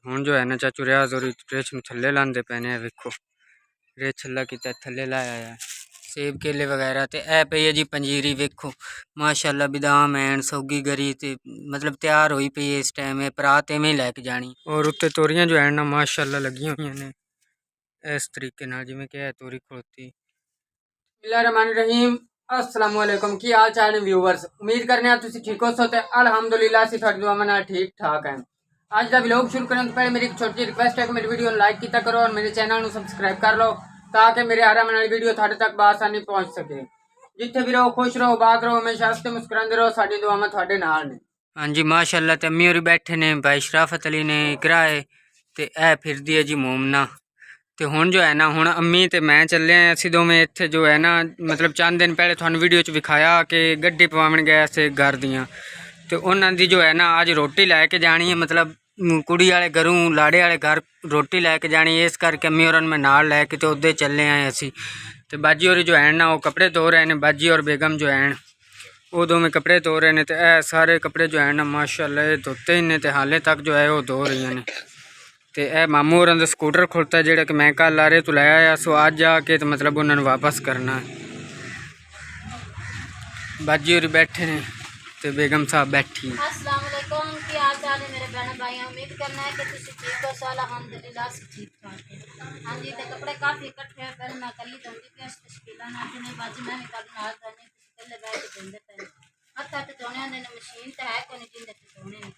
हुण जो है ना चाचू रियाज और रेछ में थल्ले लांदे पैने वेखो रेछ छल्ला किता थल्ले लाया है सेब केले वगैरह ते ए पई है जी पंजीरी वेखो माशाअल्लाह बादाम हैन सौगी गरी ते मतलब तैयार होई पई है इस टाइम परात एवें लैके जानी और उत्ते तोरियां जो है ना माशाअल्लाह लगी हुई ने इस तरीके नाल जिवें कि है तोरी खड़ोती। बिस्मिल्लाहिर्रहमानिर्रहीम अस्सलाम वालेकुम की हाल चाल है व्यूअर्स उम्मीद करने तुसीं ठीक हो सो ते अल्हम्दुलिल्लाह असीं तुहाडी दुआवां नाल ठीक ठाक हैं। अज दा व्लॉग शुरू करने तो पहले मेरी एक छोटी रिक्वेस्ट है कि मेरी वीडियो लाइक किया करो और मेरे चैनल को सब्सक्राइब कर लो ताकि मेरे हर आने वाली वीडियो थाड़े तक बआसानी पहुँच सके। जिथे भी रहो खुश रहो बात रहो हमेशा हंसते मुस्कुराते रहो साडी दुआवां तुहाडे नाल ने। हाँ जी माशाअल्लाह ते अम्मी होरी बैठे ने भाई शराफत अली ने इकरा है ते ए फिरदी है जी मोमना तो हुण जो है ना हुण अम्मी तो मैं चले असीं दोवें इत्थे जो है ना मतलब चंद दिन पहले तुहानू वीडियो च विखाया कि गड्डी पवावन गए अस घर दियां तो उन्हां दी जो है ना अज रोटी लैके जानी है मतलब कुड़ी वाले घरों लाड़े वाले घर रोटी लैके जानी है इस करके अम्मी होरां मैं नाल लैके तो उधर चले आए असीं तो बाजी होरी जो है ना वो कपड़े धो रहे हैं बाजी और बेगम जो हैं वो दोवें कपड़े धो रहे हैं तो यह सारे कपड़े जो है ना माशाअल्लाह धोते ही ने तो हाले तक जो है वो धो रही ने तो यह मामू होरां दा स्कूटर खुलता है जोड़ा कि मैं कल लारे तो लाया आ सो अज आके तो मतलब उन्होंने वापस करना है। बाजी होरी बैठे ने तो बेगम साहब बैठी अस्सलाम वालेकुम की हाल चाल है मेरे बहन भाई उम्मीद करना है कि तुम ठीक हो सो अल्हम्दुलिल्लाह ठीक ठाक है। हाँ जी तो कपड़े काफ़ी इकट्ठे हैं पहले मैं कल ही धोती पे तश्कीला ना नहीं बाजी मैं कल नाल धोने कल बैठ के धोंदे पे हत्था ते धोने होंदे ने मशीन ते है कोई जिंदे ते धोने ने।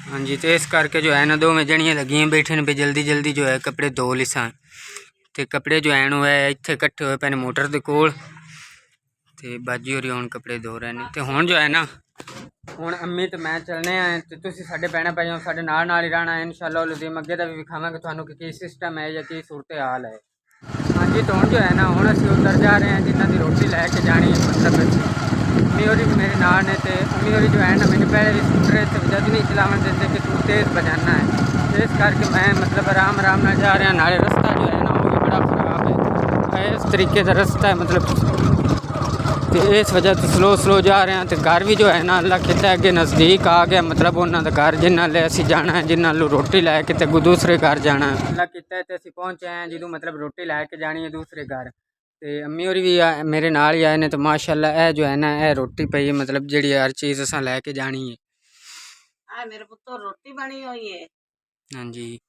हाँ जी तो इस करके जो है ना दोवें जनियां लगियां बैठे ने जल्दी जल्दी जो है कपड़े धो लिसा तो कपड़े जो है वो है इत्थे इकट्ठे हुए पे मोटर के कोल तो बाजी होरी हुण कपड़े धो रहे हैं तो हुण जो है ना हुण अम्मी तो मैं चलने आए तो तुसीं साडे भैणां भाईओ साडे नाल नाल ही रहना है इंशाअल्लाह लज़ीम अगे दा भी विखावांगे तुहानू कि की सिस्टम है या की सूरत हाल है। हाँ जी तो हुण जो है ना हुण असीं उधर जा रहे हैं जिन्हां दी रोटी लैके जानी है मतलब अम्मी होरी भी मेरे नाल ने तो अम्मी होरी जो है ना मैंने पहले भी स्कूटर इत्थे जद नहीं चलावन देते कि तू तेज़ बजाना है तो इस करके मैं मतलब आराम आराम नाल जा रहा नाले रस्ता जो है ना वो भी बड़ा ख़राब है इस तरीके का रस्ता है मतलब तो इस वजह तो स्लो स्लो जा रहे हैं तो घर भी जो है ना अल्लाह कहता है अगे नज़दीक आ गया मतलब उन्होंने घर जिन्ना ले असी जाना है जिन्ना रोटी लैके तो दूसरे घर जाना है अल्लाह कहता है तो असी पहुँचे हैं जो मतलब रोटी लैके जानी है दूसरे घर तो अम्मी होरी भी मेरे नाल ही आए ने तो माशाअल्लाह है जो है ना यह रोटी पई है मतलब जी हर चीज़ असा लैके जानी है। मेरे पुत्तर रोटी बनी हुई है। हाँ जी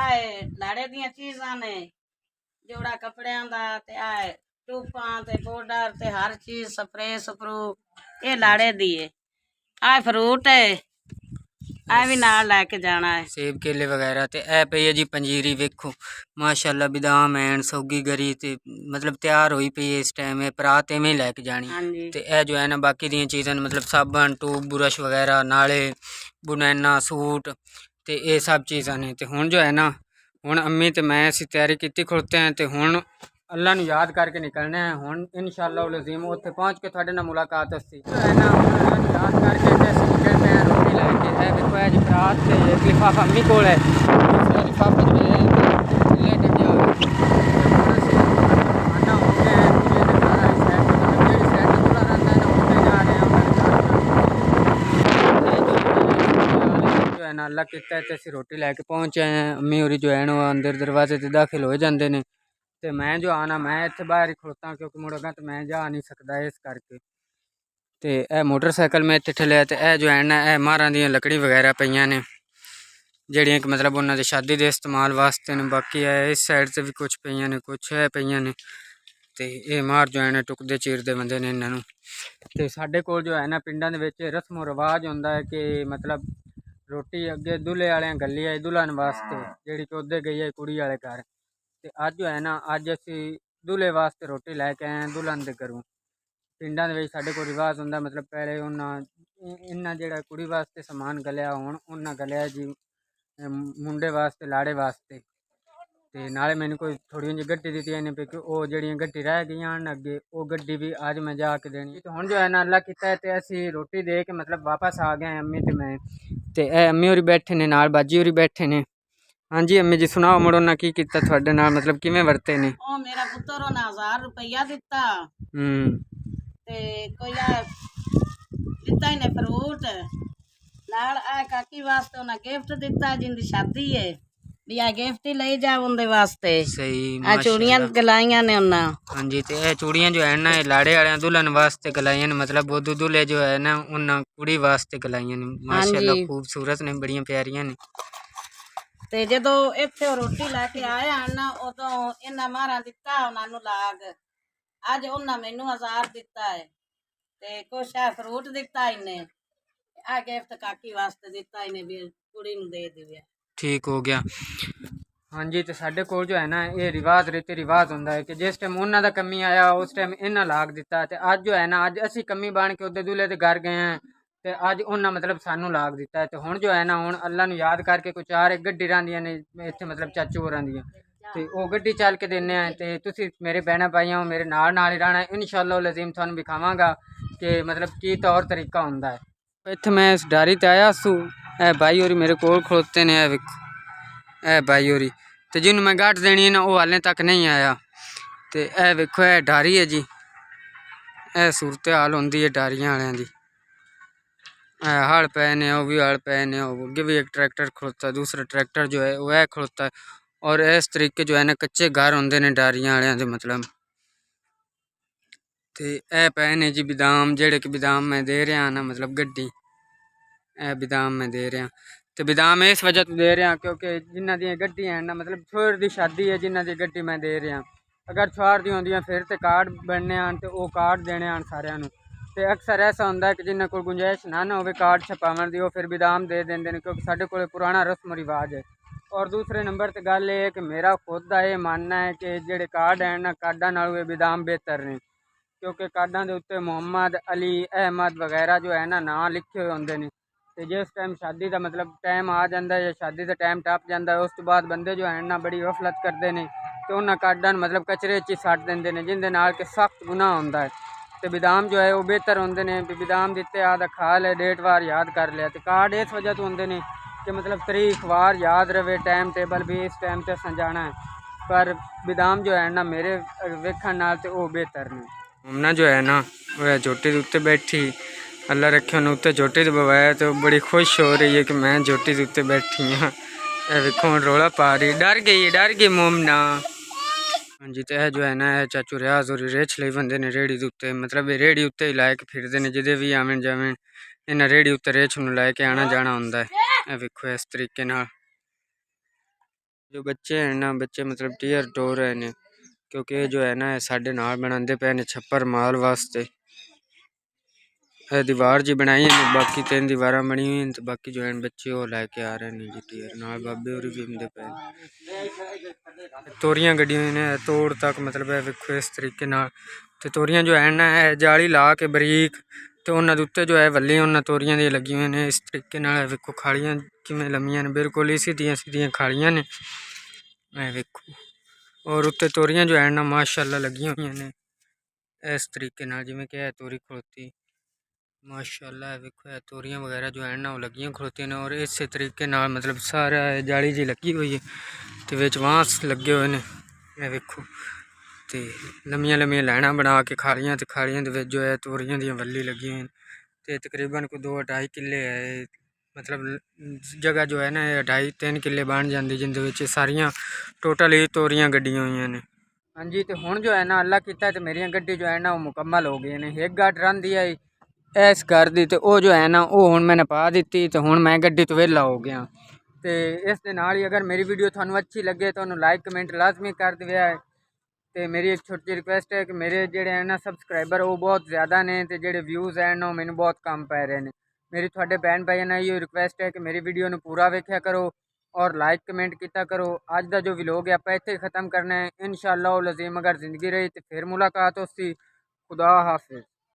आए लाड़े दियां चीज़ां ने जोड़ा कपड़ियां दा ते आए टूपां ते पाउडर ते हर चीज़ स्प्रे स्प्रू ये लाड़े दी है आए फ्रूट है आ भी नाल लैके जाना है सेब केले वगैरह तो ए पई है जी पंजीरी वेखो माशाअल्लाह बादाम हैन सौगी गरी ते मतलब तैयार होई पई है इस टाइम परात एवें लैके जानी तो यह जो है ना बाकी दी चीज़ां मतलब साबन टूब बुरश वगैरह नाले बुनैना सूट तो ये सब चीज़ां ने तो हुण जो है ना हुण अम्मी तो मैं असीं तैयारी की खड़ोते हैं तो हुण अल्लाह नू याद करके निकलने हैं हुण इंशाअल्लाह लज़ीम उत्थे पहुँच के तुहाडे नाल मुलाकात होसी जो है ना अल्लाह नू याद करके ते असीं निकलते हैं रोटी लैके है देखो है जी परात ते एक लिफाफा अम्मी कोल है दूसरा लिफाफा जो है ले टंगिया हुआ आना हो गया है दूल्हे के घर आई साइड मतलब जेड़ी साइड दूल्हा रहता है ना उधर जा रहे हैं जो है ना अल्लाह कहता है तो असीं रोटी लैके पहुँचे हैं अम्मी होरी जो है ना अंदर दरवाजे ते दाखिल हो जाते हैं तो मैं जो आना मैं इत्थे बाहर ही खड़ोता क्योंकि मुड़गा तो मैं जा नहीं सकता इस करके तो यह मोटरसाइकिल में इत्थे ठलिया तो यह जो है ना यह मारां दी लकड़ी वगैरह पईयां ने जड़ियाँ कि मतलब उन्होंने शादी के इस्तेमाल वास्ते ने बाकी है इस साइड से भी कुछ पईयां ने कुछ है पईयां ने तो ये मार जो है ना टुकदे चीरदे बंदे ने इन्हों तो साढ़े कोल जो है ना पिंडां दे विच रस्मो रिवाज होंदा है कि मतलब रोटी अगे दूल्हे वाले गली आई दुल्हन वास्ते जी चौधे गई है कुड़ी वाले घर तो अज जो है ना अज असी दूल्हे वास्ते रोटी लैके आए हैं दुल्हन के घरों पिंडां दे विच साडे कोल रिवाज होंदा मतलब पहले इन्ना जेड़ा कुड़ी वास्ते समान गलिया हुण उन्ना गलिया जी मुंडे वास्ते लाड़े वास्ते तो नाले मैंने कोई थोड़ी जी गड्डी दी ने कि वो जड़ियाँ गड्डी रह गई अगे वो गड्डी भी अज मैं जाके देनी तो हुण जो है ना अल्लाह कीता है तो असी रोटी दे के मतलब वापस आ गए अम्मी तो मैं तो अम्मी होरी बैठे ने नाल बाजी होरी बैठे ने। हाँ जी अम्मी जी सुनाओ मुड़ो ना की कीता तुहाडे नाल मतलब किवें वरते ने ओ मेरा पुत्तर उन्हें 1000 रुपया दिता ते कोई दिता ही ने फ्रूट ਨਾਲ ਆ ਕਾਕੀ ਵਾਸਤੇ ਉਹਨਾਂ ਗਿਫਟ ਦਿੱਤਾ ਜਿੰਦੀ ਸ਼ਾਦੀ ਹੈ ਵੀ ਆ ਗਿਫਟ ਹੀ ਲਈ ਜਾ ਉਹਦੇ ਵਾਸਤੇ सही ਆ ਚੂੜੀਆਂ माशाल्लाह। ਗਲਾਈਆਂ ਨੇ ਉਹਨਾਂ हाँ जी, तो ये चूड़ियाँ जो है ना ये लाड़े वाले दुल्हन वास्ते गलाइयां ने, मतलब वो दूल्हे जो है ना उन कुड़ी वास्ते गलाइयां ने। माशाल्लाह खूबसूरत ने, बड़ियां प्यारियां ने। ਤੇ ਜਦੋਂ ਇੱਥੇ ਉਹ ਰੋਟੀ ਲੈ ਕੇ ਆਏ ਹਨ ਨਾ ਉਦੋਂ ਇਹਨਾਂ ਮਾਰਾਂ ਦਿੱਤਾ ਉਹਨਾਂ ਨੂੰ ਲਾਗ ਅੱਜ ਉਹਨਾਂ ਮੈਨੂੰ 1000 ਦਿੱਤਾ ਹੈ ਤੇ ਕੁਛ ਆ ਫਰੂਟ ਦਿੱਤਾ ਇਹਨੇ ਆ ਗਿਫਟ ਕਾਕੀ ਵਾਸਤੇ ਦਿੱਤਾ ਇਹਨੇ ਵੀ ਕੁੜੀ ਨੂੰ ਦੇ ਦਿਵਿਆ ठीक हो गया। हाँ जी, तो साढ़े कोल जो है ना ये रिवाज रीति रिवाज होंदा है कि जिस टाइम उन्होंने दा कमी आया उस टाइम इन्हें लाग दिता, ते अज जो है ना अज असी कमी बन के उधर दूल्हे दे घर गए हैं ते अज उन्हें मतलब सानू लाग दिता है। तो हुण जो है ना हुण अल्लाह नू याद करके कुछ चार एक गड्डी रहिंदियां ने इत्थे, मतलब चाचू होरां दियां, ते ओ गड्डी चल के दिन्ने हैं। ते तुसी मेरे भैणां भाईयां मेरे नाल ही रहना, इंशाअल्लाह लज़ीम तुहानू विखावांगा कि मतलब की तौर तरीका होंदा है। इत्थे मैं इस डारी ते आया सू, ए भाई होरी मेरे कोल खड़ोते ने, ए वेखो ए भाई होरी, तो जिन्होंने मैं गाठ देनी है ना वो हाले तक नहीं आया। तो ए वेखो ए डारी है जी, ए सूरत हाल होंदी है डारियां वालियां दी। हल पे ने, वो भी हल पे ने, अगे भी एक ट्रैक्टर खड़ोता, दूसरा ट्रैक्टर जो है वह खड़ोता है। और इस तरीके जो है ना कच्चे घर होंदे ने डारियां वालियां दे, मतलब। तो ए पे ने जी बादाम, जेड़े कि बादाम मैं दे रहा ना, मतलब गड्डी ए बादाम मैं दे रहा। तो बादाम इस वजह तो दे रहा क्योंकि जिन्हों दी गड्डी है ना, मतलब छोर की शादी है जिन्हों की गड्डी मैं दे रहा। अगर छोर दी होंदियां फिर तो कार्ड बनने आन, तो वो कार्ड देने आन सारिਆਂ ਨੂੰ। तो अक्सर ऐसा होंदा है कि जिन्होंने कोई गुंजाइश ना हो कार्ड छपावन दी, वो फिर बादाम दे देंगे ने, क्योंकि साढ़े कोल पुराना रस्म रिवाज है। और दूसरे नंबर पर गल ये है कि मेरा खुद का ये मानना है कि जेडे कार्ड हैं ना, कार्डा नालों बादाम बेहतर ने, क्योंकि कार्डा के उत्ते मोहम्मद अली अहमद वगैरह जो है ना नाम लिखे हुए होंगे ने। तो जिस टाइम शादी का मतलब टाइम आ जाता है या शादी का टाइम टप जाता है, उस तो बाद बंदे जो है ना बड़ी गफलत करते हैं, तो उन्होंने कार्डा मतलब कचरे च सट देंगे ने, जिंदे नाल के सख्त गुनाह होंदा है। तो बादाम जो है वो बेहतर होंगे ने, भी बादाम दिते आदा खा ले, डेट वार याद कर लिया। तो कार्ड इस वजह तो होंगे ने कि मतलब तरीक वार याद रहे, टाइम टेबल भी इस टाइम से असा जाना है। पर बादाम जो है ना मेरे वेखण नाल तो वो बेहतर ने। हमना जो है ना वह चोटी के उत्ते बैठी, अल्लाह रखे उन्हें उत्ते चोटी से बवाया, तो बड़ी खुश हो रही है कि मैं चोटी के उत्ते बैठी हाँ। वेखो रौला पा रही, डर गई मोमना। हाँ जी, तो यह जो है ना चाचू रियाज और रेछ ले बंदे ने रेहड़ी के उत्ते, मतलब रेहड़ी उत्ते ही लाए के फिरते हैं, जिदे भी आवन जावन इन्हें रेहड़ी उत्ते रेछ नूं लाए के आना जाना होंदा है। यह वेखो इस तरीके नाल जो बच्चे हैं ना, बच्चे मतलब टीयर टोर रहे ने, क्योंकि ये जो है ना साढ़े नाल बनाते पे ने छप्पर माल वास्ते। दीवार जी बनाई है, बाकी 3 दीवार बनी हुई हैं, तो बाकी जो है बच्चे वो लैके आ रहे हैं जी टीयर नाल, बाबे और भी होंगे पे। तोरियां गड्डी हुई ने तोड़ तक, मतलब है वेखो इस तरीके नाल। तो तोरियां जो है ना जाली ला के बरीक, तो उन्होंने उत्ते जो है वल्लियां उन्होंने तोरियां दी लगी हुई ने इस तरीके नाल। वेखो खालियां किवें लम्मियां ने, बिल्कुल ही सीधियां सीधियां खालियां ने, वेखो। और उत्ते तोरियां जो है ना माशाअल्लाह लगी हुई ने इस तरीके नाल, जिवें कि है तोरी खड़ोती माशाअल्लाह। वेखो तोरियां वगैरह जो है ना वो लगियां खड़ोती ने, और इस तरीके नाल मतलब सारा जाली जी लगी हुई है, तो विच बांस लगे हुए ने। वेखो तो लम्मियां लम्मियां लाइनां बना के खालियां, तो खालियां दे विच जो है तोरियां दी वल्ली लगी हुई, तो तकरीबन कोई 2-2.5 किले है, मतलब जगह जो है ना 2.5-3 किले बन जाती, जिंदे विच सारियां टोटल ही तोरियां गड्डियां हुई ने। हाँ जी, तो हुण जो है ना अल्लाह कीता तो मेरियां गड्डी जो है ना वो मुकम्मल हो गई ने। एक गाठ रहिंदी है इस घर दी, तो वो जो है ना वो हुण मैंने पा दी, तो हुण मैं गड्डी तो वेला हो गया। तो इस दे नाल ही अगर मेरी वीडियो थानू अच्छी लगे तो लाइक कमेंट लाजमी कर दिया है। तो मेरी एक छोटी रिक्वेस्ट है कि मेरे जेडे है ना सबसक्राइबर वो बहुत ज़्यादा ने, तो जेडे व्यूज़ हैं ना मैनू बहुत कम पै रहे हैं। मेरी थोड़े भैन भाइयों ने ये रिक्वेस्ट है कि मेरी वीडियो नू पूरा वेख्या करो और लाइक कमेंट किया करो। अज का जो व्लॉग है आप इत्थे ख़त्म करना है। इंशाअल्लाह लज़ीम अगर ज़िंदगी रही तो फिर मुलाकात होसी। खुदा हाफिज़।